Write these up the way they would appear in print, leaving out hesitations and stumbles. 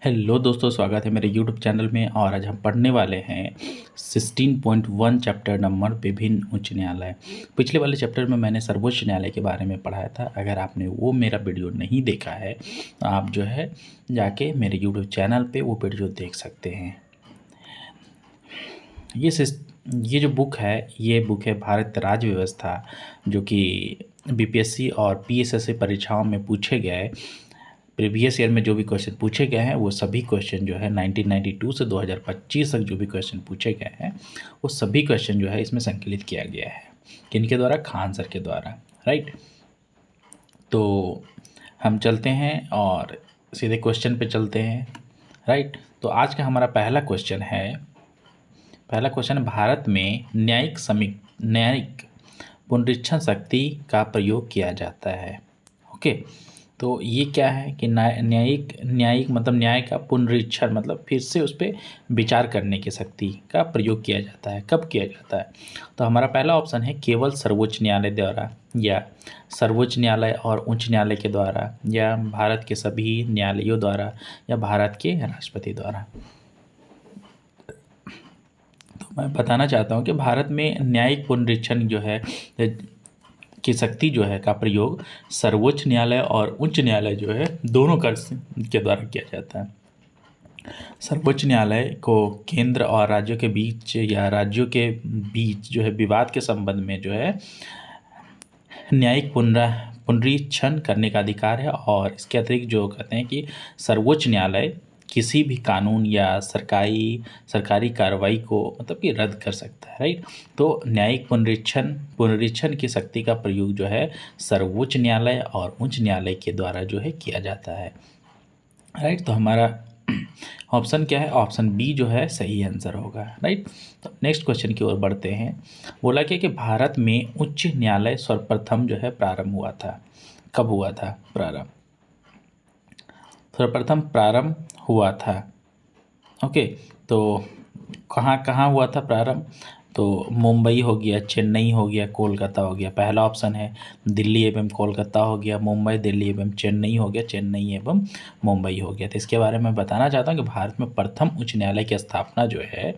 Hello दोस्तों, स्वागत है मेरे यूट्यूब चैनल में। और आज हम पढ़ने वाले हैं 16.1 चैप्टर नंबर विभिन्न उच्च न्यायालय। पिछले वाले चैप्टर में मैंने सर्वोच्च न्यायालय के बारे में पढ़ाया था। अगर आपने वो मेरा वीडियो नहीं देखा है तो आप जो है जाके मेरे यूट्यूब चैनल पे वो वीडियो देख सकते हैं। ये जो बुक है, ये बुक है भारत राज्य व्यवस्था, जो कि बीपीएससी और पीएसएससी परीक्षाओं में पूछे गए प्रीवियस ईयर में जो भी क्वेश्चन पूछे गए हैं वो सभी क्वेश्चन जो है 1992 से 2025 तक जो भी क्वेश्चन पूछे गए हैं वो सभी क्वेश्चन जो है इसमें संकलित किया गया है। किनके द्वारा? खान सर के द्वारा, राइट। तो हम चलते हैं और सीधे क्वेश्चन पे चलते हैं, राइट। तो आज का हमारा पहला क्वेश्चन है भारत में न्यायिक पुनरीक्षण शक्ति का प्रयोग किया जाता है। ओके, तो ये क्या है कि न्यायिक मतलब न्याय का पुनरीक्षण मतलब फिर से उस पर विचार करने की शक्ति का प्रयोग किया जाता है। कब किया जाता है? तो हमारा पहला ऑप्शन है केवल सर्वोच्च न्यायालय द्वारा, या सर्वोच्च न्यायालय और उच्च न्यायालय के द्वारा, या भारत के सभी न्यायालयों द्वारा, या भारत के राष्ट्रपति द्वारा। तो मैं बताना चाहता हूँ कि भारत में न्यायिक पुनरीक्षण जो है की शक्ति जो है का प्रयोग सर्वोच्च न्यायालय और उच्च न्यायालय जो है दोनों के द्वारा किया जाता है। सर्वोच्च न्यायालय को केंद्र और राज्यों के बीच या राज्यों के बीच जो है विवाद के संबंध में जो है न्यायिक पुनरीक्षण करने का अधिकार है। और इसके अतिरिक्त जो कहते हैं कि सर्वोच्च न्यायालय किसी भी कानून या सरकारी कार्रवाई को मतलब कि रद्द कर सकता है, राइट। तो न्यायिक पुनरीक्षण की शक्ति का प्रयोग जो है सर्वोच्च न्यायालय और उच्च न्यायालय के द्वारा जो है किया जाता है, राइट। तो हमारा ऑप्शन क्या है? ऑप्शन बी जो है सही आंसर होगा, राइट। तो नेक्स्ट क्वेश्चन की ओर बढ़ते हैं। बोला कि भारत में उच्च न्यायालय सर्वप्रथम जो है प्रारंभ हुआ था। कब हुआ था प्रारंभ? सर्वप्रथम प्रारंभ हुआ था, ओके। तो कहाँ हुआ था प्रारंभ? तो मुंबई हो गया, चेन्नई हो गया, कोलकाता हो गया। पहला ऑप्शन है दिल्ली एवं कोलकाता हो गया, मुंबई, दिल्ली एवं चेन्नई हो गया, चेन्नई एवं मुंबई हो गया। तो इसके बारे में बताना चाहता हूँ कि भारत में प्रथम उच्च न्यायालय की स्थापना जो है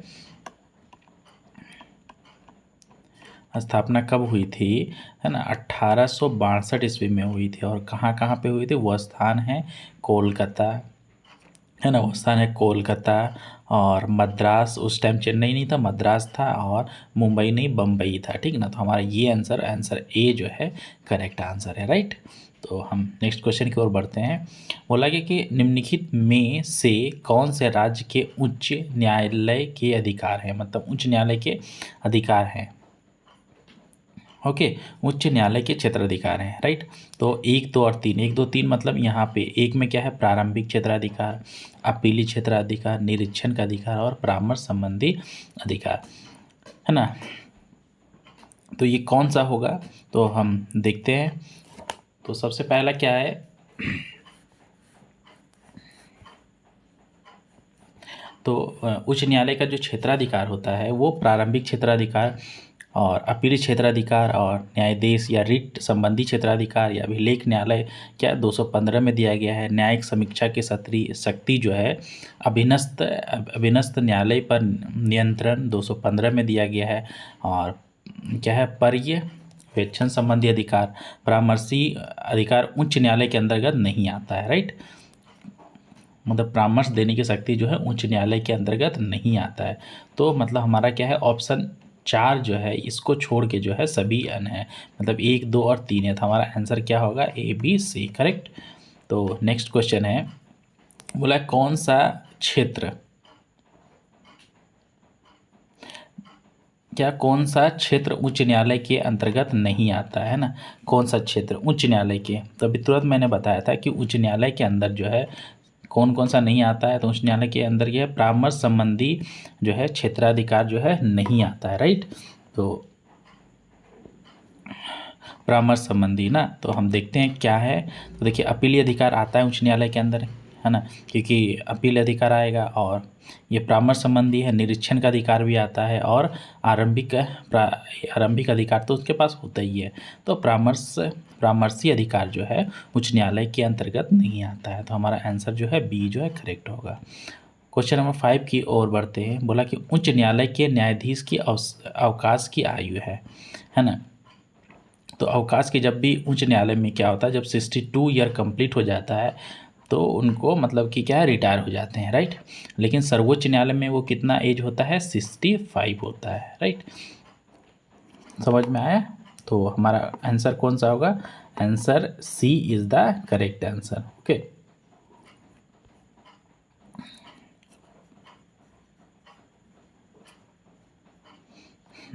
कब हुई थी, है ना? 1862 ईस्वी में हुई थी। और कहाँ पे हुई थी? वो स्थान है कोलकाता, है ना? वो स्थान है कोलकाता। और मद्रास, उस टाइम चेन्नई नहीं था, मद्रास था। और मुंबई नहीं, बम्बई था, ठीक ना? तो हमारा ये आंसर ए जो है करेक्ट आंसर है, राइट। तो हम नेक्स्ट क्वेश्चन की ओर बढ़ते हैं। बोला गया कि निम्नलिखित में से कौन से राज्य के उच्च न्यायालय के अधिकार हैं, मतलब उच्च न्यायालय के अधिकार हैं, ओके। उच्च न्यायालय के क्षेत्राधिकार हैं, राइट। तो 1, 2 और 3, 1, 2, 3 मतलब यहाँ पे एक में क्या है? प्रारंभिक क्षेत्राधिकार, अपीली क्षेत्राधिकार, निरीक्षण का अधिकार और परामर्श संबंधी अधिकार, है ना? तो ये कौन सा होगा? तो हम देखते हैं। तो सबसे पहला क्या है? तो उच्च न्यायालय का जो क्षेत्राधिकार होता है वो प्रारंभिक क्षेत्राधिकार और अपीली क्षेत्राधिकार और न्यायाधीश या रिट संबंधी क्षेत्राधिकार या अभिलेख न्यायालय क्या 215 में दिया गया है। न्यायिक समीक्षा की शक्ति जो है अभिनस्त न्यायालय पर नियंत्रण 215 में दिया गया है। और क्या है? पर्यवेक्षण संबंधी अधिकार, परामर्शी अधिकार उच्च न्यायालय के अंतर्गत नहीं आता है, राइट। मतलब परामर्श देने की शक्ति जो है उच्च न्यायालय के अंतर्गत नहीं आता है। तो मतलब हमारा क्या है? ऑप्शन 4 जो है इसको छोड़ के जो है सभी अन है, मतलब 1, 2 और 3 है। तो हमारा आंसर क्या होगा? ए, बी, सी, करेक्ट। तो नेक्स्ट क्वेश्चन है, बोला कौन सा क्षेत्र उच्च न्यायालय के अंतर्गत नहीं आता है ना? कौन सा क्षेत्र उच्च न्यायालय के? तो अभी तुरंत मैंने बताया था कि उच्च न्यायालय के अंदर जो है कौन सा नहीं आता है। तो उच्च न्यायालय के अंदर यह परामर्श संबंधी जो है क्षेत्राधिकार जो है नहीं आता है, राइट। तो परामर्श संबंधी ना, तो हम देखते हैं क्या है। तो देखिए अपीली अधिकार आता है उच्च न्यायालय के अंदर, है ना? क्योंकि अपील अधिकार आएगा। और ये परामर्श संबंधी है, निरीक्षण का अधिकार भी आता है। और आरंभिक अधिकार तो उसके पास होता ही है। तो परामर्शी अधिकार जो है उच्च न्यायालय के अंतर्गत नहीं आता है। तो हमारा आंसर जो है बी जो है करेक्ट होगा। क्वेश्चन नंबर 5 की ओर बढ़ते हैं। बोला कि उच्च न्यायालय के न्यायाधीश की अवकाश की आयु है ना। तो अवकाश की जब भी उच्च न्यायालय में क्या होता है, जब 62 ईयर कंप्लीट हो जाता है तो उनको मतलब कि क्या है, रिटायर हो जाते हैं, राइट। लेकिन सर्वोच्च न्यायालय में वो कितना एज होता है, 65 होता है, राइट। समझ में आया। तो हमारा आंसर कौन सा होगा, answer C is the correct answer. Okay,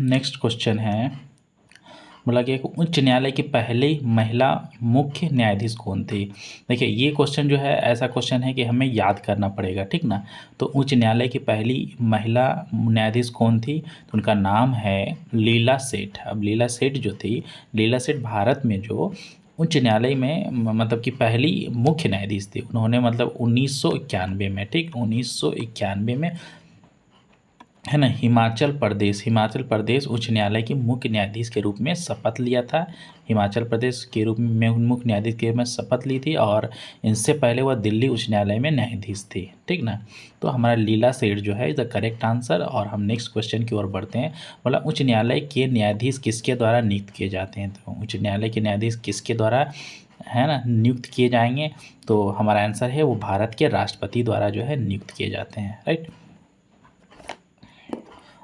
next question है। बोला कि एक उच्च न्यायालय की पहली महिला मुख्य न्यायाधीश कौन थी। देखिए ये क्वेश्चन जो है ऐसा क्वेश्चन है कि हमें याद करना पड़ेगा, ठीक ना। तो उच्च न्यायालय की पहली महिला न्यायाधीश कौन थी, तो उनका नाम है लीला सेठ। अब लीला सेठ जो थी, लीला सेठ भारत में जो उच्च न्यायालय में मतलब कि पहली मुख्य न्यायाधीश थी। उन्होंने मतलब 1991 में, ठीक 1991 में, है ना, हिमाचल प्रदेश उच्च न्यायालय के मुख्य न्यायाधीश के रूप में शपथ लिया था। हिमाचल प्रदेश के रूप में मुख्य न्यायाधीश के रूप में शपथ ली थी और इनसे पहले वह दिल्ली उच्च न्यायालय में न्यायाधीश थी, ठीक ना। तो हमारा लीला सेठ जो है इज द करेक्ट आंसर। और हम नेक्स्ट क्वेश्चन की ओर बढ़ते हैं। बोला उच्च न्यायालय के न्यायाधीश किसके द्वारा नियुक्त किए जाते हैं। तो उच्च न्यायालय के न्यायाधीश किसके द्वारा, है ना, नियुक्त किए जाएंगे। तो हमारा आंसर है वो भारत के राष्ट्रपति द्वारा जो है नियुक्त किए जाते हैं, राइट।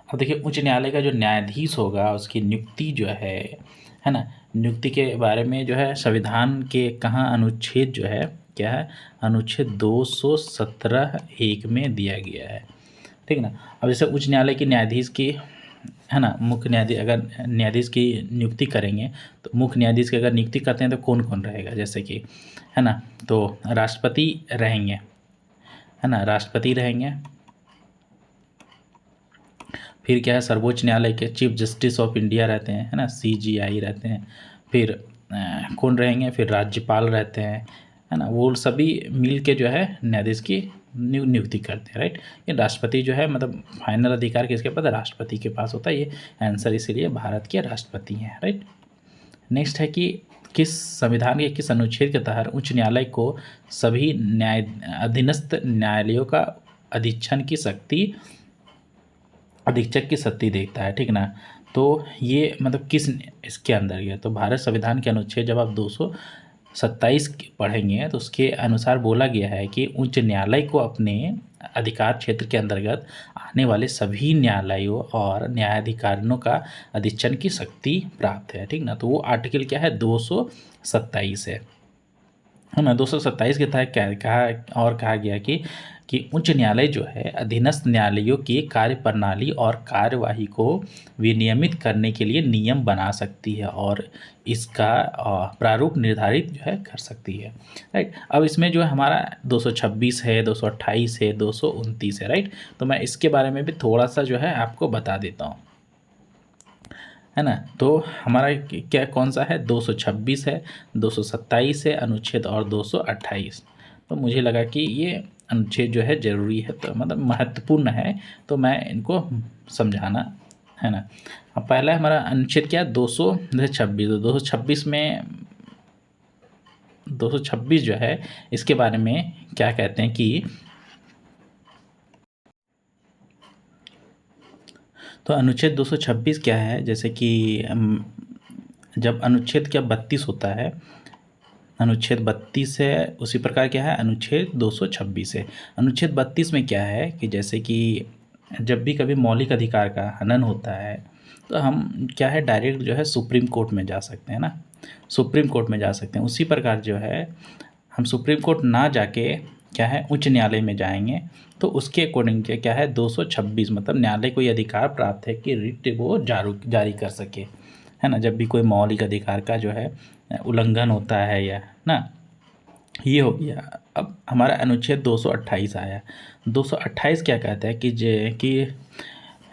अब देखिए उच्च न्यायालय का जो न्यायाधीश होगा उसकी नियुक्ति जो है ना, नियुक्ति के बारे में जो है संविधान के कहाँ अनुच्छेद जो है क्या है, अनुच्छेद 217(1) में दिया गया है, ठीक ना। अब जैसे उच्च न्यायालय की न्यायाधीश की, है ना, मुख्य न्यायाधीश अगर न्यायाधीश की नियुक्ति करेंगे तो मुख्य न्यायाधीश की अगर नियुक्ति करते हैं तो कौन कौन रहेगा, जैसे कि, है ना, तो राष्ट्रपति रहेंगे, है ना, राष्ट्रपति रहेंगे। फिर क्या है, सर्वोच्च न्यायालय के चीफ जस्टिस ऑफ इंडिया रहते हैं, है ना, CJI रहते हैं। फिर कौन रहेंगे, फिर राज्यपाल रहते हैं, है ना। वो सभी मिल के जो है न्यायाधीश की नियुक्ति करते हैं, राइट। ये राष्ट्रपति जो है मतलब फाइनल अधिकार किसके पास, राष्ट्रपति के पास होता है। ये आंसर इसीलिए भारत के राष्ट्रपति हैं, राइट। नेक्स्ट है कि किस संविधान के किस अनुच्छेद के तहत उच्च न्यायालय को सभी अधीनस्थ न्यायालयों का अधीक्षक की शक्ति देखता है, ठीक ना। तो ये मतलब किस इसके अंदर गया, तो भारत संविधान के अनुच्छेद जब आप 227 पढ़ेंगे तो उसके अनुसार बोला गया है कि उच्च न्यायालय को अपने अधिकार क्षेत्र के अंतर्गत आने वाले सभी न्यायालयों और न्यायाधिकारियों का अधीक्षण की शक्ति प्राप्त है, ठीक ना। तो वो आर्टिकल क्या है, 227 है ना। 227 के तहत क्या कहा गया कि उच्च न्यायालय जो है अधीनस्थ न्यायालयों की कार्य प्रणाली और कार्यवाही को विनियमित करने के लिए नियम बना सकती है और इसका प्रारूप निर्धारित जो है कर सकती है, राइट। अब इसमें जो है हमारा 226 है, 228 है, 229 है, राइट। तो मैं इसके बारे में भी थोड़ा सा जो है आपको बता देता हूँ, है ना। तो हमारा क्या कौन सा है, 226 है, 227 है अनुच्छेद और 228। तो मुझे लगा कि ये अनुच्छेद जो है ज़रूरी है, तो मतलब महत्वपूर्ण है, तो मैं इनको समझाना, है ना। अब पहला हमारा अनुच्छेद क्या है, 226। 226 में 226 जो है इसके बारे में क्या कहते हैं कि, तो अनुच्छेद 226 क्या है, जैसे कि जब अनुच्छेद क्या 32 होता है, अनुच्छेद 32 है, उसी प्रकार क्या है अनुच्छेद 226 है। अनुच्छेद 32 में क्या है कि जैसे कि जब भी कभी मौलिक अधिकार का हनन होता है तो हम क्या है डायरेक्ट जो है सुप्रीम कोर्ट में जा सकते हैं ना, सुप्रीम कोर्ट में जा सकते हैं। उसी प्रकार जो है हम सुप्रीम कोर्ट ना जाके क्या है उच्च न्यायालय में जाएंगे तो उसके अकॉर्डिंग क्या है 226 मतलब न्यायालय को ये अधिकार प्राप्त है कि रिट वो जारी कर सके, है ना। जब भी कोई मौलिक अधिकार का जो है उल्लंघन होता है या ना, ये हो गया। अब हमारा अनुच्छेद 228 आया। 228 क्या कहता है कि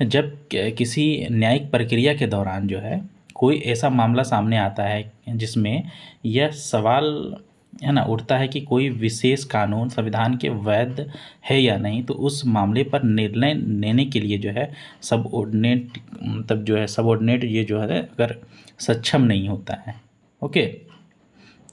जब किसी न्यायिक प्रक्रिया के दौरान जो है कोई ऐसा मामला सामने आता है जिसमें यह सवाल, है ना, उठता है कि कोई विशेष कानून संविधान के वैध है या नहीं, तो उस मामले पर निर्णय लेने के लिए जो है सबऑर्डिनेट ये जो है अगर सक्षम नहीं होता है, ओके।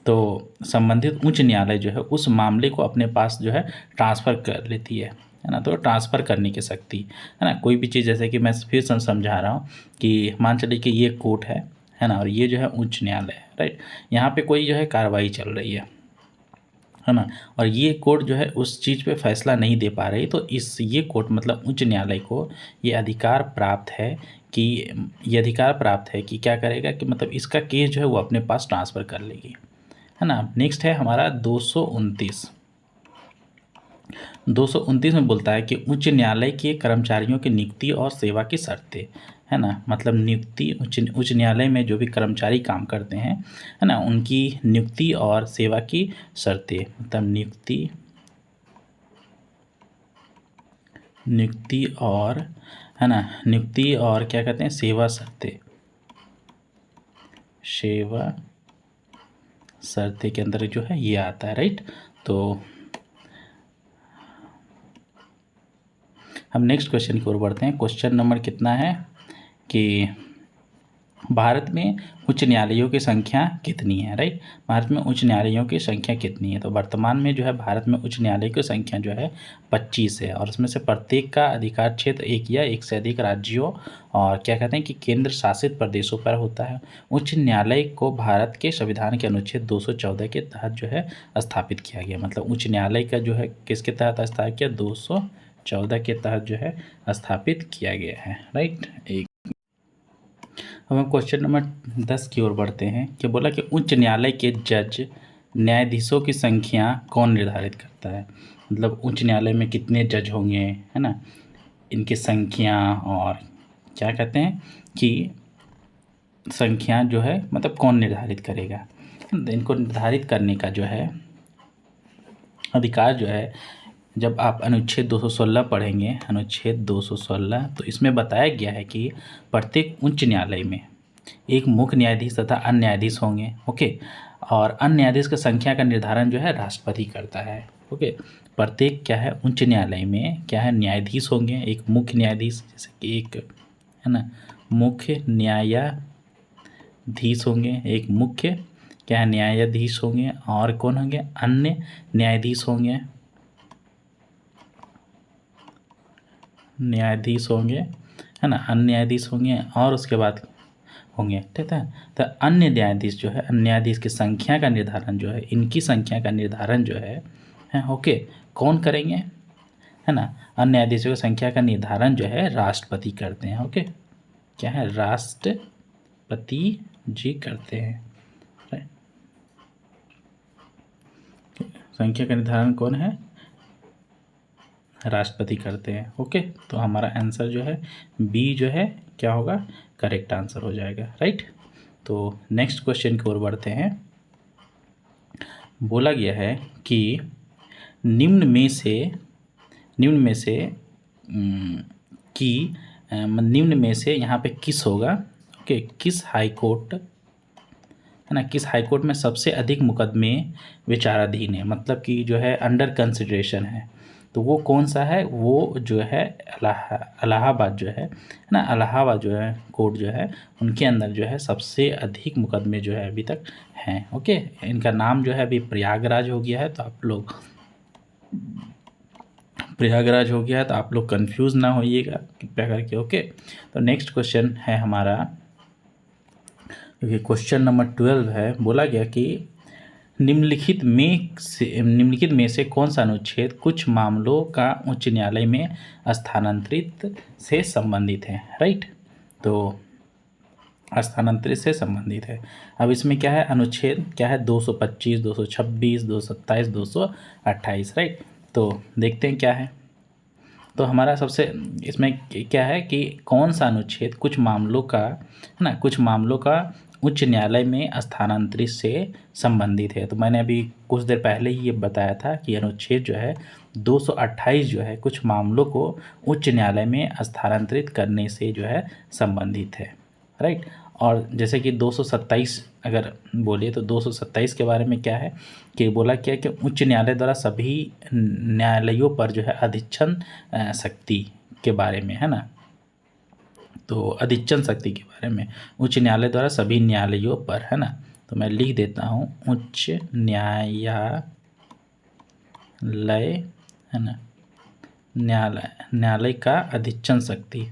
तो संबंधित उच्च न्यायालय जो है उस मामले को अपने पास जो है ट्रांसफ़र कर लेती है ना। तो ट्रांसफ़र करने की शक्ति है ना। कोई भी चीज़, जैसे कि मैं फिर समझा रहा हूँ कि मान चलिए कि ये कोर्ट है ना, और ये जो है उच्च न्यायालय है, राइट। यहाँ पे कोई जो है कार्रवाई चल रही है ना, और ये कोर्ट जो है उस चीज़ पे फैसला नहीं दे पा रही, तो ये कोर्ट मतलब उच्च न्यायालय को ये अधिकार प्राप्त है कि क्या करेगा कि मतलब इसका केस जो है वो अपने पास ट्रांसफ़र कर लेगी, है ना। नेक्स्ट है हमारा 229। 229 में बोलता है कि उच्च न्यायालय के कर्मचारियों की नियुक्ति और सेवा की शर्तें, है ना। मतलब नियुक्ति, उच्च न्यायालय में जो भी कर्मचारी काम करते हैं, है ना, उनकी नियुक्ति और सेवा की शर्तें, मतलब नियुक्ति और, है ना, नियुक्ति और क्या कहते हैं, सेवा शर्तें के अंदर जो है ये आता है, राइट। तो हम नेक्स्ट क्वेश्चन की ओर बढ़ते हैं। क्वेश्चन नंबर कितना है कि भारत में उच्च न्यायालयों की संख्या कितनी है, राइट। भारत में उच्च न्यायालयों की संख्या कितनी है? तो वर्तमान में जो है भारत में उच्च न्यायालय की संख्या जो है 25 है, और उसमें से प्रत्येक का अधिकार क्षेत्र एक या एक से अधिक राज्यों और क्या कहते हैं कि केंद्र शासित प्रदेशों पर होता है। उच्च न्यायालय को भारत के संविधान के अनुच्छेद 214 के तहत जो है स्थापित किया गया। मतलब उच्च न्यायालय का जो है किसके तहत स्थापित किया? 214 के तहत जो है स्थापित किया गया है, राइट। अब हम क्वेश्चन नंबर 10 की ओर बढ़ते हैं कि बोला कि उच्च न्यायालय के जज न्यायाधीशों की संख्या कौन निर्धारित करता है? मतलब उच्च न्यायालय में कितने जज होंगे, है ना, इनकी संख्या, और क्या कहते हैं कि संख्या जो है मतलब कौन निर्धारित करेगा? इनको निर्धारित करने का जो है अधिकार जो है, जब आप अनुच्छेद 216 पढ़ेंगे, अनुच्छेद 216, तो इसमें बताया गया है कि प्रत्येक उच्च न्यायालय में एक मुख्य न्यायाधीश तथा अन्य न्यायाधीश होंगे, ओके। और अन्य न्यायाधीश की संख्या का निर्धारण जो है राष्ट्रपति करता है, ओके। प्रत्येक क्या है उच्च न्यायालय में क्या है न्यायाधीश होंगे, एक मुख्य न्यायाधीश, जैसे कि एक, है ना, मुख्य न्यायाधीश होंगे, एक मुख्य क्या है न्यायाधीश होंगे, और कौन होंगे? अन्य न्यायाधीश होंगे, है ना, अन्य न्यायाधीश होंगे, और उसके बाद होंगे, ठीक है। तो अन्य न्यायाधीश जो है, अन्य न्यायाधीश की संख्या का निर्धारण जो है, इनकी संख्या का निर्धारण जो है ओके, कौन करेंगे? है ना, अन्य न्यायाधीशों की संख्या का निर्धारण जो है राष्ट्रपति करते हैं, ओके। क्या है? राष्ट्रपति जी करते हैं, राइट। संख्या का निर्धारण कौन है? राष्ट्रपति करते हैं, ओके। तो हमारा आंसर जो है बी जो है क्या होगा? करेक्ट आंसर हो जाएगा, राइट। तो नेक्स्ट क्वेश्चन की ओर बढ़ते हैं। बोला गया है कि निम्न में से निम्न में से यहाँ पे किस होगा, ओके, किस हाई कोर्ट, है ना, किस हाई कोर्ट में सबसे अधिक मुकदमे विचाराधीन है, मतलब कि जो है अंडर कंसिडरेशन है, तो वो कौन सा है? वो जो है इलाहाबाद जो है ना, इलाहाबाद जो है कोर्ट जो है, उनके अंदर जो है सबसे अधिक मुकदमे जो है अभी तक हैं, ओके। इनका नाम जो है अभी प्रयागराज हो गया है, तो आप लोग कंफ्यूज ना होइएगा कृपया करके, ओके। तो नेक्स्ट क्वेश्चन है हमारा, क्वेश्चन नंबर 12 है। बोला गया कि निम्नलिखित में से कौन सा अनुच्छेद कुछ मामलों का उच्च न्यायालय में स्थानांतरित से संबंधित है, राइट। तो स्थानांतरित से संबंधित है। अब इसमें क्या है? अनुच्छेद क्या है? 225, 226, 227, 228, राइट। तो देखते हैं क्या है। तो हमारा सबसे इसमें क्या है कि कौन सा अनुच्छेद कुछ मामलों का, है ना, कुछ मामलों का उच्च न्यायालय में स्थानांतरित से संबंधित है। तो मैंने अभी कुछ देर पहले ही ये बताया था कि अनुच्छेद जो है 228 जो है कुछ मामलों को उच्च न्यायालय में स्थानांतरित करने से जो है संबंधित है, राइट। और जैसे कि 227 अगर बोलिए तो 227 के बारे में क्या है कि बोला क्या कि उच्च न्यायालय द्वारा सभी न्यायालयों पर जो है अधिच्छन शक्ति के बारे में, है ना। तो अधिच्छन शक्ति के बारे में उच्च न्यायालय द्वारा सभी न्यायालयों पर, है ना, तो मैं लिख देता हूँ उच्च न्यायालय, है ना, न्यायालय का अधिच्छन शक्ति।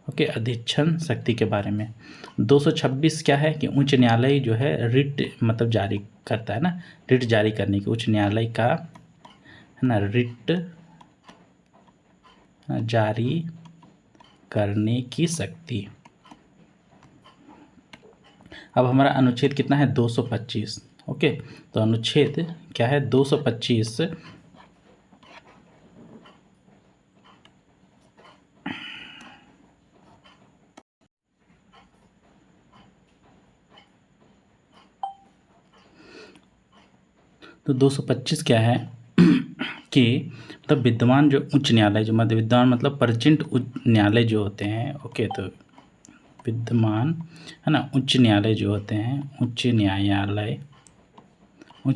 ओके, अधिच्छन शक्ति के बारे में 226 क्या है कि उच्च न्यायालय जो है रिट मतलब जारी करता है ना, रिट जारी करने की, उच्च न्यायालय का, है ना, रिट जारी करने की शक्ति। अब हमारा अनुच्छेद कितना है 225। ओके, तो अनुच्छेद क्या है 225, तो 225 क्या है कि मतलब विद्यमान जो उच्च न्यायालय जो मध्य विद्यमान मतलब प्रेजेंट उच्च न्यायालय जो होते हैं, ओके, तो विद्यमान, है ना, उच्च न्यायालय जो होते हैं, उच्च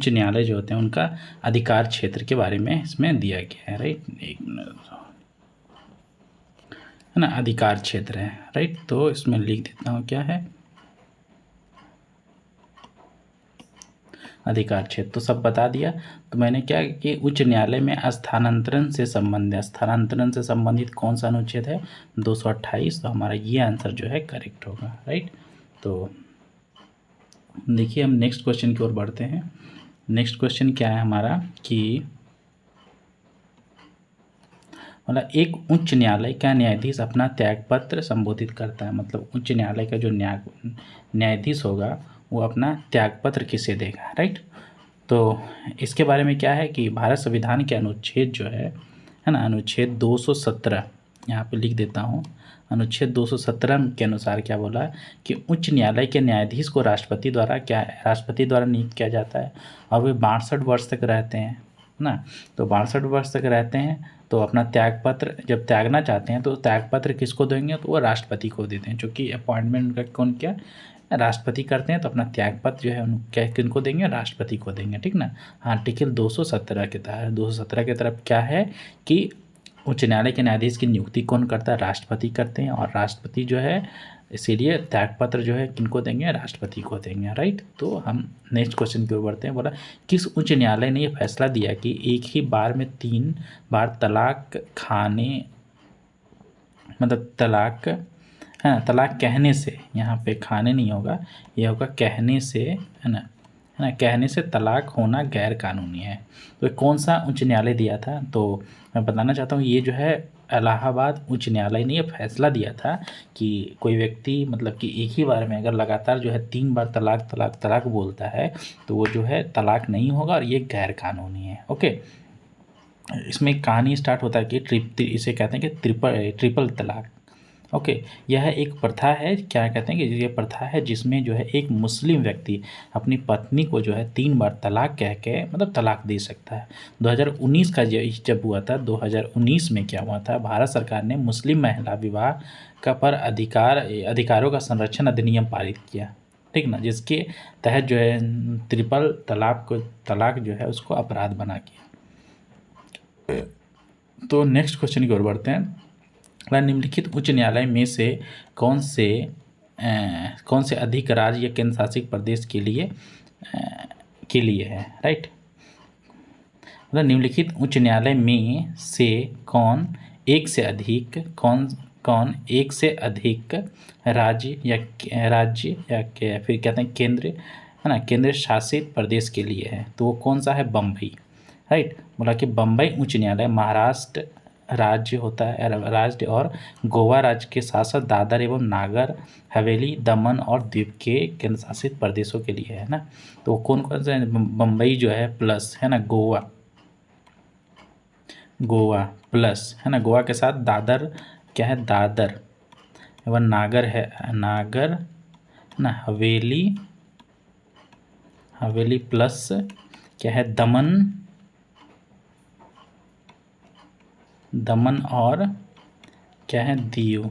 न्यायालय जो होते हैं उनका अधिकार क्षेत्र के बारे में इसमें दिया गया है, राइट। एक मिनट, है ना, अधिकार क्षेत्र है, राइट। तो इसमें लिख देता हूँ क्या है अधिकार क्षेत्र, तो सब बता दिया। तो मैंने क्या कि उच्च न्यायालय में स्थानांतरण से संबंधित कौन सा अनुच्छेद है 228, तो हमारा ये आंसर जो है करेक्ट होगा, राइट। तो देखिए हम नेक्स्ट क्वेश्चन की ओर बढ़ते हैं। नेक्स्ट क्वेश्चन क्या है हमारा कि मतलब एक उच्च न्यायालय का न्यायाधीश अपना त्यागपत्र संबोधित करता है, मतलब उच्च न्यायालय का जो न्यायाधीश होगा वो अपना त्यागपत्र किसे देगा, राइट। तो इसके बारे में क्या है कि भारत संविधान के अनुच्छेद जो है ना, अनुच्छेद 217, यहाँ पे लिख देता हूँ, अनुच्छेद 217 के अनुसार क्या बोला कि उच्च न्यायालय के न्यायाधीश को राष्ट्रपति द्वारा नियुक्त किया जाता है और वे 62 वर्ष तक रहते हैं ना। तो 62 वर्ष तक रहते हैं, तो अपना त्यागपत्र जब त्यागना चाहते हैं तो त्यागपत्र किसको देंगे, तो वो राष्ट्रपति को देते हैं, क्योंकि अपॉइंटमेंट उनका कौन क्या राष्ट्रपति करते हैं। तो अपना त्यागपत्र जो है क्या किनको देंगे, राष्ट्रपति को देंगे, ठीक ना। आर्टिकल 217 के तहत 217 की तरफ क्या है कि उच्च न्यायालय के न्यायाधीश की नियुक्ति कौन करता है, राष्ट्रपति करते हैं, और राष्ट्रपति जो है इसीलिए त्यागपत्र जो है किनको देंगे, राष्ट्रपति को देंगे, राइट। तो हम नेक्स्ट क्वेश्चन की ओर बढ़ते हैं। बोला किस उच्च न्यायालय ने यह फैसला दिया कि एक ही बार में 3 बार तलाक खाने, मतलब तलाक, हाँ, तलाक कहने से, यहाँ पे खाने नहीं होगा, यह होगा कहने से, है ना, कहने से तलाक होना गैर कानूनी है। तो कौन सा उच्च न्यायालय दिया था, तो मैं बताना चाहता हूँ ये जो है इलाहाबाद उच्च न्यायालय ने ये फैसला दिया था कि कोई व्यक्ति मतलब कि एक ही बार में अगर लगातार जो है 3 बार तलाक तलाक तलाक बोलता है तो वो जो है तलाक नहीं होगा और ये गैर कानूनी है। ओके, इसमें एक कहानी स्टार्ट होता है कि इसे कहते हैं कि ट्रिपल तलाक। ओके, यह एक प्रथा है, क्या कहते हैं कि ये प्रथा है जिसमें जो है एक मुस्लिम व्यक्ति अपनी पत्नी को जो है 3 बार तलाक कह के मतलब तलाक दे सकता है। 2019 का जब हुआ था, 2019 में क्या हुआ था, भारत सरकार ने मुस्लिम महिला विवाह का पर अधिकारों का संरक्षण अधिनियम पारित किया, ठीक ना, जिसके तहत जो है ट्रिपल तलाक जो है उसको अपराध बना किया। तो नेक्स्ट क्वेश्चन की ओर बढ़ते हैं। निम्नलिखित उच्च न्यायालय में से कौन से अधिक राज्य या केंद्र शासित प्रदेश के लिए है, राइट। मतलब निम्नलिखित उच्च न्यायालय में से कौन एक से अधिक राज्य या फिर कहते हैं केंद्र, है ना, केंद्र शासित प्रदेश के लिए है, तो वो कौन सा है, बम्बई, राइट। बोला कि बम्बई उच्च न्यायालय महाराष्ट्र राज्य होता है, राज्य और गोवा राज्य के साथ साथ दादर एवं नागर हवेली, दमन और द्वीप के केंद्र शासित प्रदेशों के लिए है ना। तो कौन कौन सा है, बम्बई जो है प्लस, है ना, गोवा प्लस, है ना, गोवा के साथ दादर क्या है, दादर एवं नागर है, नागर ना, हवेली प्लस क्या है, दमन और क्या है, दीव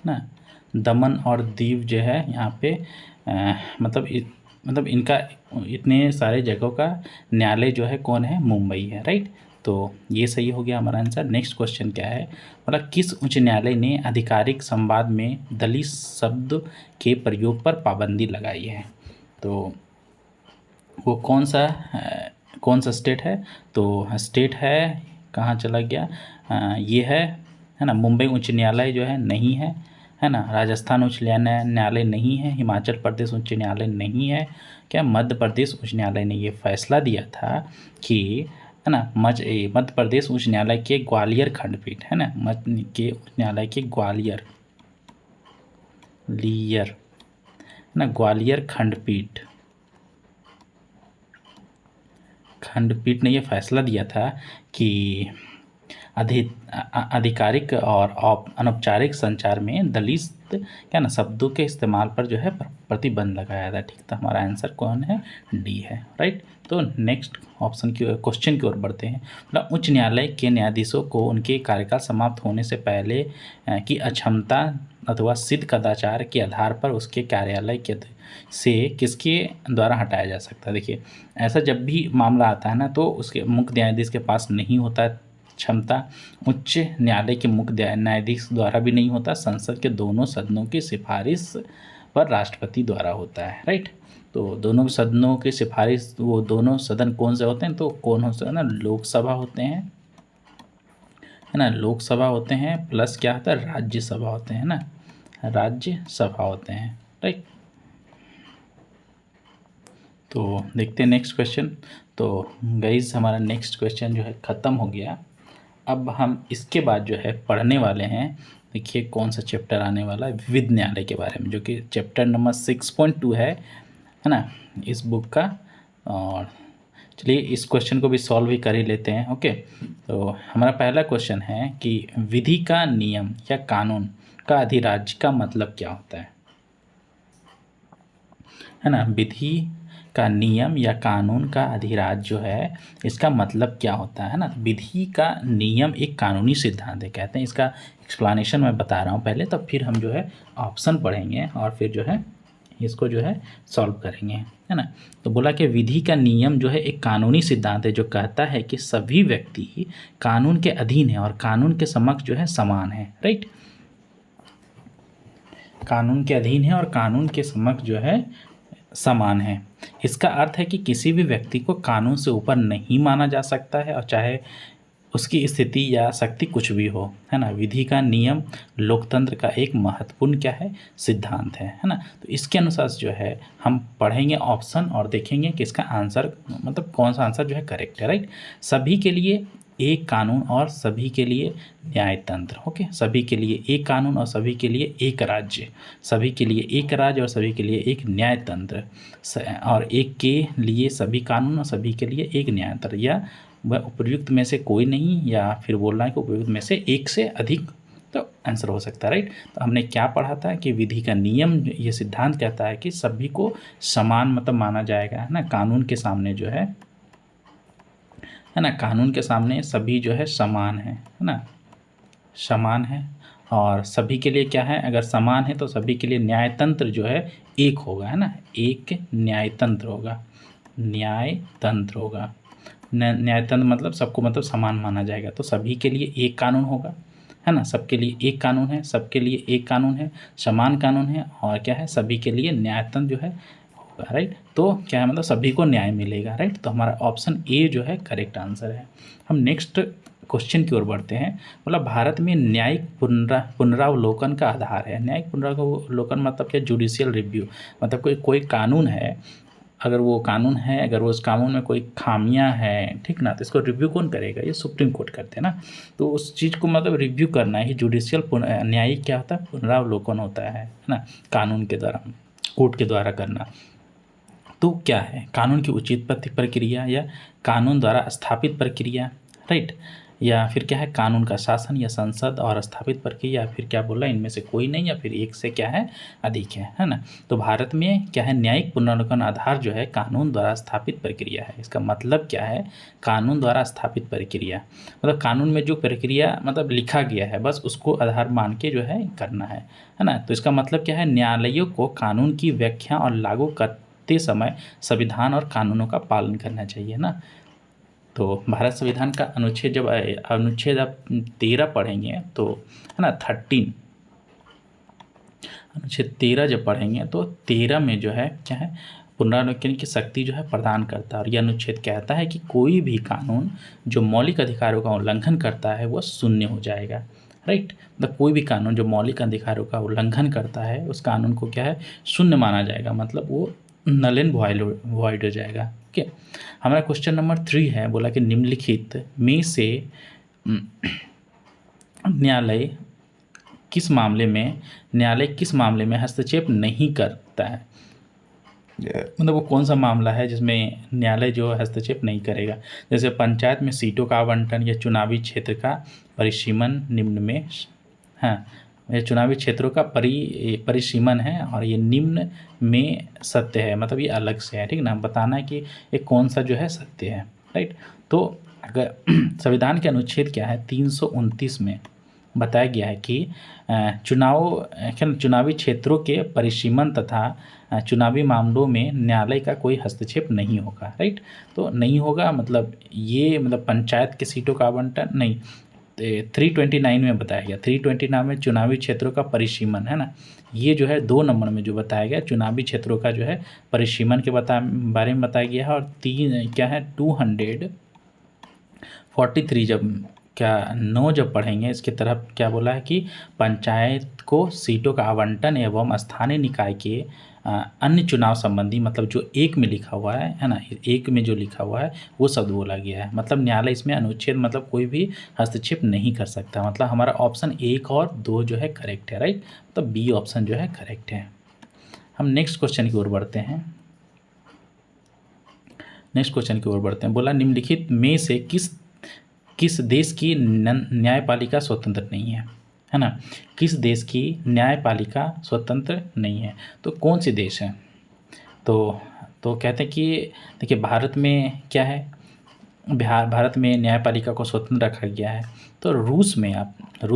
ना। दमन और दीव जो है यहाँ पे मतलब इनका इतने सारे जगहों का न्यायालय जो है कौन है, मुंबई है, राइट। तो ये सही हो गया हमारा आंसर। नेक्स्ट क्वेश्चन क्या है, मतलब किस उच्च न्यायालय ने आधिकारिक संवाद में दलित शब्द के प्रयोग पर पाबंदी लगाई है? तो वो कौन सा स्टेट है? तो स्टेट है, कहाँ चला गया, ये है ना, मुंबई उच्च न्यायालय जो है नहीं है ना, राजस्थान उच्च न्यायालय नहीं है, हिमाचल प्रदेश उच्च न्यायालय नहीं है, क्या मध्य प्रदेश उच्च न्यायालय ने ये फैसला दिया था कि, है ना, मध्य प्रदेश उच्च न्यायालय के ग्वालियर खंडपीठ, है ना, मध्य के उच्च न्यायालय के ग्वालियर खंडपीठ ने यह फैसला दिया था कि आधिकारिक और अनौपचारिक संचार में दलित क्या ना शब्दों के इस्तेमाल पर जो है प्रतिबंध लगाया था। ठीक, तो हमारा आंसर कौन है? डी है, राइट। तो नेक्स्ट ऑप्शन की क्वेश्चन की ओर बढ़ते हैं। मतलब उच्च न्यायालय के न्यायाधीशों को उनके कार्यकाल समाप्त होने से पहले की अक्षमता अथवा सिद्ध कदाचार के आधार पर उसके कार्यालय के से किसके द्वारा हटाया जा सकता है? देखिए, ऐसा जब भी मामला आता है ना, तो उसके मुख्य न्यायाधीश के पास नहीं होता क्षमता, उच्च न्यायालय के मुख्य न्यायाधीश द्वारा भी नहीं होता, संसद के दोनों सदनों की सिफारिश पर राष्ट्रपति द्वारा होता है, राइट। तो दोनों सदनों की सिफारिश, वो दोनों सदन कौन से होते हैं? तो कौन होते हैं ना, लोकसभा होते हैं, है ना, लोकसभा होते हैं, प्लस क्या होता है, राज्यसभा होते हैं ना, राज्यसभा होते हैं, राइट। तो देखते हैं नेक्स्ट क्वेश्चन। तो गाइस हमारा नेक्स्ट क्वेश्चन जो है ख़त्म हो गया। अब हम इसके बाद जो है पढ़ने वाले हैं, देखिए कौन सा चैप्टर आने वाला है, विविध न्यायालय के बारे में, जो कि चैप्टर नंबर 6.2 है ना, इस बुक का। और चलिए इस क्वेश्चन को भी सॉल्व ही कर ही लेते हैं। ओके, तो हमारा पहला क्वेश्चन है कि विधि का नियम या कानून का अधिराज्य का मतलब क्या होता है ना, विधि का नियम या कानून का अधिराज जो है, इसका मतलब क्या होता है ना। विधि का नियम एक कानूनी सिद्धांत है, कहते हैं। इसका एक्सप्लेनेशन मैं बता रहा हूँ पहले, तब फिर हम जो है ऑप्शन पढ़ेंगे और फिर जो है इसको जो है सॉल्व करेंगे, है ना। तो बोला कि विधि का नियम जो है एक कानूनी सिद्धांत है जो कहता है कि सभी व्यक्ति कानून के अधीन है और कानून के समक्ष जो है समान है, राइट। कानून के अधीन है और कानून के समक्ष जो है समान है। इसका अर्थ है कि किसी भी व्यक्ति को कानून से ऊपर नहीं माना जा सकता है, और चाहे उसकी स्थिति या शक्ति कुछ भी हो, है ना। विधि का नियम लोकतंत्र का एक महत्वपूर्ण क्या है, सिद्धांत है ना। तो इसके अनुसार जो है हम पढ़ेंगे ऑप्शन और देखेंगे कि इसका आंसर मतलब कौन सा आंसर जो है करेक्ट है, राइट। सभी के लिए एक कानून और सभी के लिए न्यायतंत्र। ओके, सभी के लिए एक कानून और सभी के लिए एक राज्य, सभी के लिए एक राज्य और सभी के लिए एक न्यायतंत्र, और एक के लिए सभी कानून और सभी के लिए एक न्यायतंत्र, या वह उपयुक्त में से कोई नहीं, या फिर बोलना है कि उपयुक्त में से एक से अधिक, तो आंसर हो सकता है, राइट। तो हमने क्या पढ़ा था कि विधि का नियम ये सिद्धांत कहता है कि सभी को समान मतलब माना जाएगा, है ना, कानून के सामने जो है ना, कानून के सामने सभी जो है समान है ना, समान है। और सभी के लिए क्या है, अगर समान है तो सभी के लिए न्यायतंत्र जो है एक होगा, है ना, एक न्यायतंत्र होगा, न्यायतंत्र होगा। न्यायतंत्र मतलब सबको मतलब समान माना जाएगा, तो सभी के लिए एक कानून होगा, है ना, सबके लिए एक कानून है, सबके लिए एक कानून है, समान कानून है, और क्या है, सभी के लिए न्यायतंत्र जो है होगा, राइट। तो क्या है, मतलब सभी को न्याय मिलेगा, राइट। तो हमारा ऑप्शन ए जो है करेक्ट आंसर है। हम नेक्स्ट क्वेश्चन की ओर बढ़ते हैं। मतलब भारत में न्यायिक पुनरावलोकन का आधार है। न्यायिक पुनरावलोकन मतलब क्या, जुडिशियल रिव्यू, मतलब कोई कानून है, अगर वो कानून है, अगर वो उस कानून में कोई खामियां हैं, ठीक ना, तो इसको रिव्यू कौन करेगा, ये सुप्रीम कोर्ट करते हैं ना। तो उस चीज़ को मतलब रिव्यू करना ही जुडिशियल न्यायिक क्या होता है, पुनरावलोकन होता है ना, कानून के द्वारा, कोर्ट के द्वारा करना। तो क्या है, कानून की उचित प्रक्रिया या कानून द्वारा स्थापित प्रक्रिया, राइट, या फिर क्या है, कानून का शासन या संसद और स्थापित प्रक्रिया, या फिर क्या बोला, इनमें से कोई नहीं, या फिर एक से क्या है अधिक है ना। तो भारत में क्या है, न्यायिक पुनरावलोकन आधार जो है कानून द्वारा स्थापित प्रक्रिया है। इसका मतलब क्या है, कानून द्वारा स्थापित प्रक्रिया मतलब कानून में जो प्रक्रिया मतलब लिखा गया है, बस उसको आधार मान के जो है करना है ना। तो इसका मतलब क्या है, न्यायालयों को कानून की व्याख्या और लागू करते समय संविधान और कानूनों का पालन करना चाहिए ना। तो भारत संविधान का अनुच्छेद आप 13 पढ़ेंगे तो है ना 13, अनुच्छेद 13 जब पढ़ेंगे तो 13 में जो है क्या है, पुनरावलोकन की शक्ति जो है प्रदान करता है। और यह अनुच्छेद कहता है कि कोई भी कानून जो मौलिक अधिकारों का उल्लंघन करता है वह शून्य हो जाएगा। राइट, मतलब कोई भी कानून जो मौलिक अधिकारों का उल्लंघन करता है उस कानून को क्या है, शून्य माना जाएगा, मतलब वो नल एंड वॉइड हो जाएगा। ओके, हमारा क्वेश्चन नंबर 3 है, बोला कि निम्नलिखित में से न्यायालय किस मामले में हस्तक्षेप नहीं करता है। मतलब वो कौन सा मामला है जिसमें न्यायालय जो हस्तक्षेप नहीं करेगा। जैसे पंचायत में सीटों का आवंटन या चुनावी क्षेत्र का परिसीमन निम्न में, हाँ, ये चुनावी क्षेत्रों का परिसीमन है और ये निम्न में सत्य है, मतलब ये अलग से है। ठीक ना, बताना है कि ये कौन सा जो है सत्य है। राइट, तो अगर संविधान के अनुच्छेद क्या है 329 में बताया गया है कि चुनावी क्षेत्रों के परिसीमन तथा चुनावी मामलों में न्यायालय का कोई हस्तक्षेप नहीं होगा। राइट, तो नहीं होगा मतलब ये, मतलब पंचायत के सीटों का आवंटन नहीं, 329 में बताया गया। 329 में चुनावी क्षेत्रों का परिसीमन है ना, ये जो है 2 नंबर में जो बताया गया चुनावी क्षेत्रों का जो है परिसीमन के बारे में बताया गया है। और 3 क्या है 243 जब पढ़ेंगे इसके तरफ क्या बोला है कि पंचायत को सीटों का आवंटन एवं स्थानीय निकाय के अन्य चुनाव संबंधी, मतलब जो एक में लिखा हुआ है ना, एक में जो लिखा हुआ है वो शब्द बोला गया है। मतलब न्यायालय इसमें अनुच्छेद मतलब कोई भी हस्तक्षेप नहीं कर सकता। मतलब हमारा ऑप्शन 1 और 2 जो है करेक्ट है। राइट, मतलब बी ऑप्शन जो है करेक्ट है। हम नेक्स्ट क्वेश्चन की ओर बढ़ते हैं। बोला निम्नलिखित में से किस देश की न्यायपालिका स्वतंत्र नहीं है ना, किस देश की न्यायपालिका स्वतंत्र नहीं है, तो कौन सी देश है। तो कहते हैं कि देखिए भारत में क्या है, भारत में न्यायपालिका को स्वतंत्र रखा गया है। तो रूस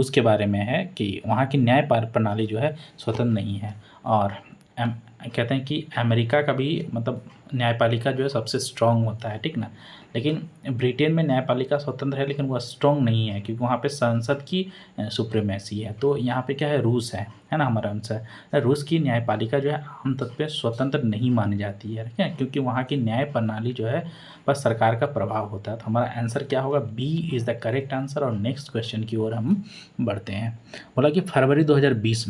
के बारे में है कि वहाँ की न्याय प्रणाली जो है स्वतंत्र नहीं है। और कहते हैं कि अमेरिका का भी मतलब न्यायपालिका जो है सबसे स्ट्रॉन्ग होता है। ठीक ना, लेकिन ब्रिटेन में न्यायपालिका स्वतंत्र है लेकिन वह स्ट्रॉन्ग नहीं है क्योंकि वहाँ पे संसद की सुप्रीमेसी है। तो यहाँ पे क्या है, रूस है ना हमारा आंसर। रूस की न्यायपालिका जो है आमतौर पे स्वतंत्र नहीं मानी जाती है, ठीक है, क्योंकि वहाँ की न्याय प्रणाली जो है बस सरकार का प्रभाव होता है। तो हमारा आंसर क्या होगा, B is the correct answer. और नेक्स्ट क्वेश्चन की ओर हम बढ़ते हैं। बोला कि फरवरी 2020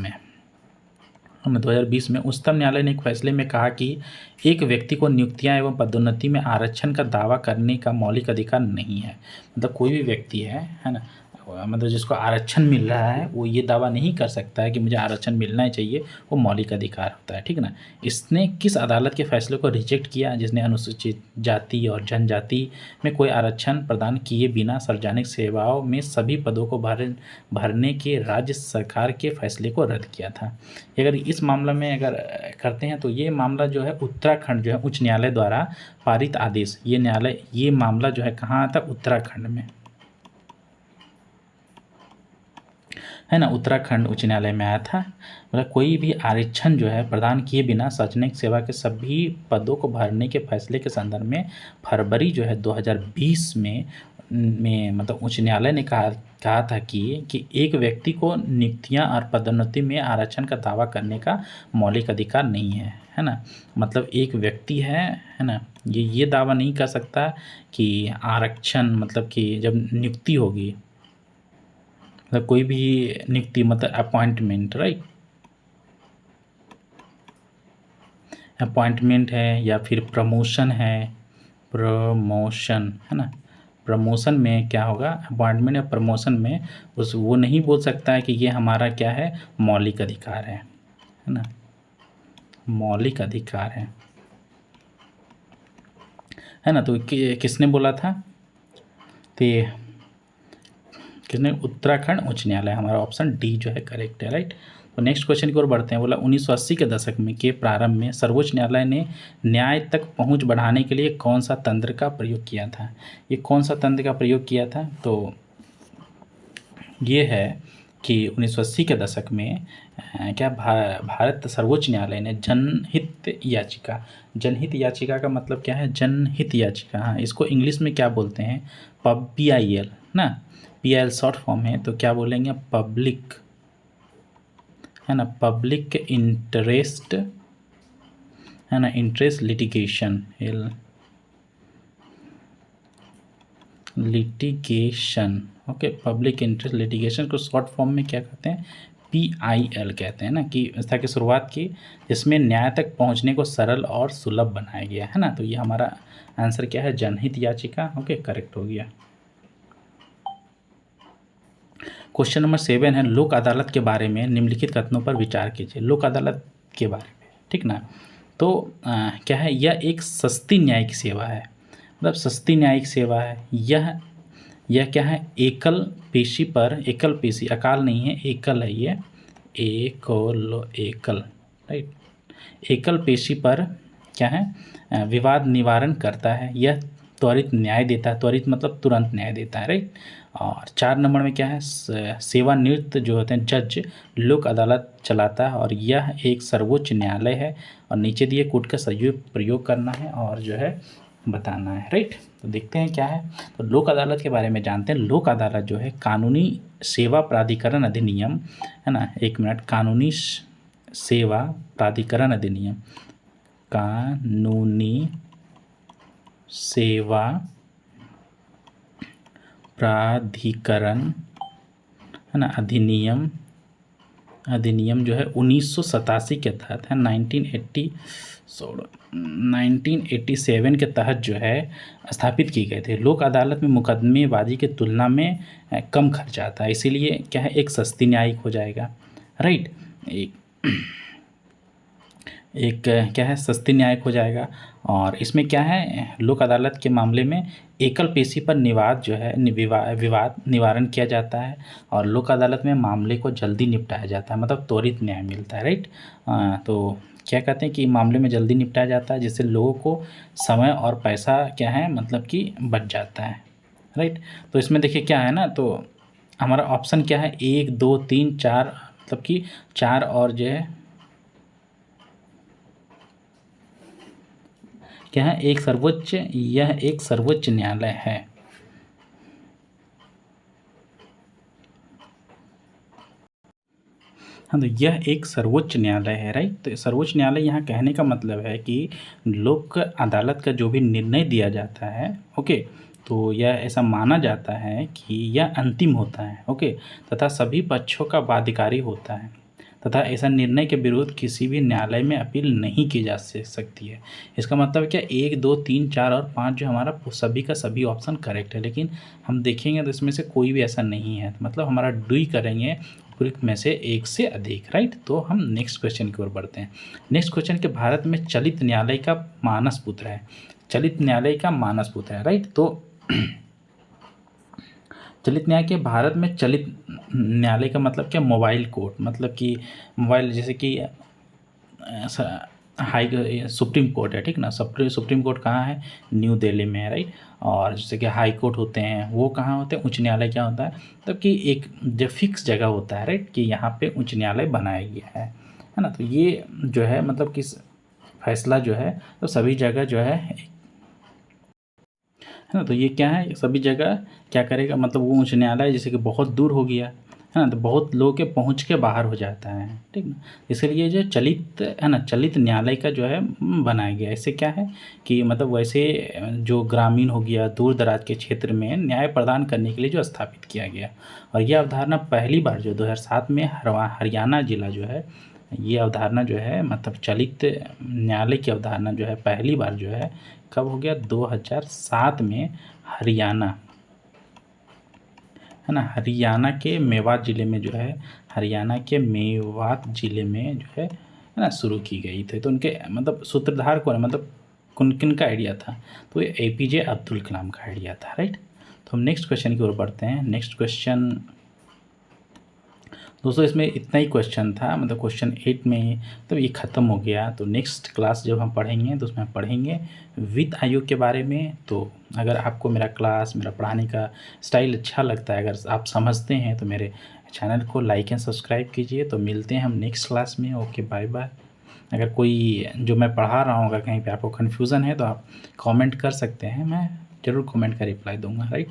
में उच्चतम न्यायालय ने एक फैसले में कहा कि एक व्यक्ति को नियुक्तियां एवं पदोन्नति में आरक्षण का दावा करने का मौलिक अधिकार नहीं है। मतलब कोई भी व्यक्ति है ना, मतलब जिसको आरक्षण मिल रहा है वो ये दावा नहीं कर सकता है कि मुझे आरक्षण मिलना ही चाहिए, वो मौलिक अधिकार होता है। ठीक ना, इसने किस अदालत के फैसले को रिजेक्ट किया जिसने अनुसूचित जाति और जनजाति में कोई आरक्षण प्रदान किए बिना सार्वजनिक सेवाओं में सभी पदों को भरने के राज्य सरकार के फैसले को रद्द किया था। अगर इस मामला में अगर करते हैं तो ये मामला जो है उत्तराखंड जो है उच्च न्यायालय द्वारा पारित आदेश, ये मामला जो है कहाँ आता, उत्तराखंड में है ना, उत्तराखंड उच्च न्यायालय में आया था। मतलब कोई भी आरक्षण जो है प्रदान किए बिना सार्वजनिक सेवा के सभी पदों को भरने के फैसले के संदर्भ में फरवरी जो है 2020 में मतलब उच्च न्यायालय ने कहा था कि एक व्यक्ति को नियुक्तियां और पदोन्नति में आरक्षण का दावा करने का मौलिक अधिकार नहीं है ना। मतलब एक व्यक्ति है ना, ये दावा नहीं कर सकता कि आरक्षण, मतलब कि जब नियुक्ति होगी, मतलब कोई भी नियुक्ति मतलब अपॉइंटमेंट, राइट, अपॉइंटमेंट है या फिर प्रमोशन है ना, प्रमोशन में क्या होगा, अपॉइंटमेंट या प्रमोशन में वो नहीं बोल सकता है कि ये हमारा क्या है, मौलिक अधिकार है ना, मौलिक अधिकार है ना। तो किसने बोला था, तो किसने, उत्तराखंड उच्च न्यायालय। हमारा ऑप्शन डी जो है करेक्ट है। राइट, तो नेक्स्ट क्वेश्चन की ओर बढ़ते हैं। बोला 1980 के दशक में के प्रारंभ में सर्वोच्च न्यायालय ने न्याय तक पहुंच बढ़ाने के लिए कौन सा तंत्र का प्रयोग किया था। ये कौन सा तंत्र का प्रयोग किया था, तो ये है कि 1980 के दशक में क्या भारत सर्वोच्च न्यायालय ने जनहित याचिका का मतलब क्या है? जनहित याचिका, हाँ, इसको इंग्लिश में क्या बोलते हैं? PIL ना, PIL शॉर्ट फॉर्म है, तो क्या बोलेंगे? पब्लिक, है ना, पब्लिक इंटरेस्ट, है ना, interest litigation, litigation, okay, public interest litigation को शॉर्ट फॉर्म में क्या कहते हैं? PIL कहते हैं ना, कि व्यवस्था की शुरुआत की जिसमें न्याय तक पहुंचने को सरल और सुलभ बनाया गया, है ना। तो ये हमारा आंसर क्या है? जनहित याचिका, ओके, करेक्ट हो गया। क्वेश्चन नंबर 7 है, लोक अदालत के बारे में निम्नलिखित कथनों पर विचार कीजिए। लोक अदालत के बारे में, ठीक ना। तो क्या है? यह एक सस्ती न्यायिक सेवा है, मतलब सस्ती न्यायिक सेवा है। यह क्या है? एकल पेशी पर, एकल पेशी, अकाल नहीं है, एकल है ये, एकल, राइट, एकल पेशी पर क्या है? विवाद निवारण करता है। यह त्वरित न्याय देता है, त्वरित मतलब तुरंत न्याय देता है, राइट। और 4 नंबर में क्या है? सेवानिवृत्त जो होते हैं जज लोक अदालत चलाता है, और यह एक सर्वोच्च न्यायालय है। और नीचे दिए कोड का सही प्रयोग करना है और जो है बताना है, राइट। तो देखते हैं क्या है। तो लोक अदालत के बारे में जानते हैं। लोक अदालत जो है कानूनी सेवा प्राधिकरण अधिनियम, है ना, 1 मिनट, कानूनी सेवा प्राधिकरण अधिनियम, कानूनी सेवा प्राधिकरण, है ना, अधिनियम जो है 1987 के तहत है, 1987 के तहत जो है स्थापित की गए थे। लोक अदालत में मुकदमेबाजी की तुलना में कम खर्च आता है, इसीलिए क्या है? एक सस्ती न्यायिक हो जाएगा, राइट। एक क्या है? सस्ती न्यायिक हो जाएगा। और इसमें क्या है? लोक अदालत के मामले में एकल पेशी पर विवाद जो है विवाद निवारण किया जाता है, और लोक अदालत में मामले को जल्दी निपटाया जाता है, मतलब त्वरित न्याय मिलता है, राइट। तो क्या कहते हैं कि मामले में जल्दी निपटाया जाता है, जिससे लोगों को समय और पैसा क्या है, मतलब कि बच जाता है, राइट। तो इसमें देखिए क्या है ना, तो हमारा ऑप्शन क्या है? 1 2 3 4, मतलब कि 4 और जो है क्या है? यह एक सर्वोच्च न्यायालय है। हाँ, तो यह एक सर्वोच्च न्यायालय है, राइट। तो सर्वोच्च न्यायालय यहाँ कहने का मतलब है कि लोक अदालत का जो भी निर्णय दिया जाता है, ओके, तो यह ऐसा माना जाता है कि यह अंतिम होता है, ओके, तथा सभी पक्षों का बाध्यकारी होता है, तथा ऐसा निर्णय के विरुद्ध किसी भी न्यायालय में अपील नहीं की जा सकती है। इसका मतलब क्या? 1 2 3 4 और 5 जो हमारा सभी का सभी ऑप्शन करेक्ट है, लेकिन हम देखेंगे तो इसमें से कोई भी ऐसा नहीं है, मतलब हमारा डू करेंगे उपयुक्त में से एक से अधिक, राइट। तो हम नेक्स्ट क्वेश्चन की ओर बढ़ते हैं। नेक्स्ट क्वेश्चन के भारत में चलित न्यायालय का मानस पुत्र है, चलित न्यायालय का मानस पुत्र है, राइट। तो चलित न्याय के भारत में चलित न्यायालय का मतलब क्या? मोबाइल कोर्ट, मतलब कि मोबाइल, जैसे कि हाई सुप्रीम कोर्ट है, ठीक ना। सुप्रीम कोर्ट कहाँ है? न्यू दिल्ली में है, राइट। और जैसे कि हाई कोर्ट होते हैं वो कहाँ होते हैं? उच्च न्यायालय क्या होता है? मतलब कि एक जो फिक्स जगह होता है, राइट, कि यहाँ पे उच्च न्यायालय बनाया गया है ना। तो ये जो है मतलब कि फैसला जो है तो सभी जगह जो है ना, तो ये क्या है? सभी जगह क्या करेगा? मतलब वो उच्च न्यायालय जैसे कि बहुत दूर हो गया है ना, तो बहुत लोगों के पहुंच के बाहर हो जाता है, ठीक ना। इसलिए जो चलित है ना, चलित न्यायालय का जो है बनाया गया। इससे क्या है कि मतलब वैसे जो ग्रामीण हो गया, दूर दराज के क्षेत्र में न्याय प्रदान करने के लिए जो स्थापित किया गया। और यह अवधारणा पहली बार जो 2007 में हरियाणा जिला जो है, ये अवधारणा जो है मतलब चलित न्यायालय की अवधारणा जो है पहली बार जो है कब हो गया? 2007 में हरियाणा, है ना, हरियाणा के मेवात ज़िले में जो है, हरियाणा के मेवात ज़िले में जो है ना, शुरू की गई थी। तो उनके मतलब सूत्रधार कौन है, मतलब किन का आइडिया था? तो ये APJ अब्दुल कलाम का आइडिया था, राइट। तो हम नेक्स्ट क्वेश्चन की ओर बढ़ते हैं। नेक्स्ट क्वेश्चन दोस्तों इसमें इतना ही क्वेश्चन था, मतलब क्वेश्चन 8 में तो ये ख़त्म हो गया। तो नेक्स्ट क्लास जब हम पढ़ेंगे तो उसमें हम पढ़ेंगे वित्त आयोग के बारे में। तो अगर आपको मेरा क्लास, मेरा पढ़ाने का स्टाइल अच्छा लगता है, अगर आप समझते हैं तो मेरे चैनल को लाइक एंड सब्सक्राइब कीजिए। तो मिलते हैं हम नेक्स्ट क्लास में। Okay, bye bye. अगर कोई जो मैं पढ़ा रहा हूँ अगर कहीं पे आपको कन्फ्यूज़न है तो आप कमेंट कर सकते हैं, मैं ज़रूर कमेंट का रिप्लाई दूँगा, राइट।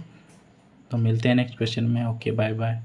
तो मिलते हैं नेक्स्ट क्वेश्चन में। Okay, bye bye.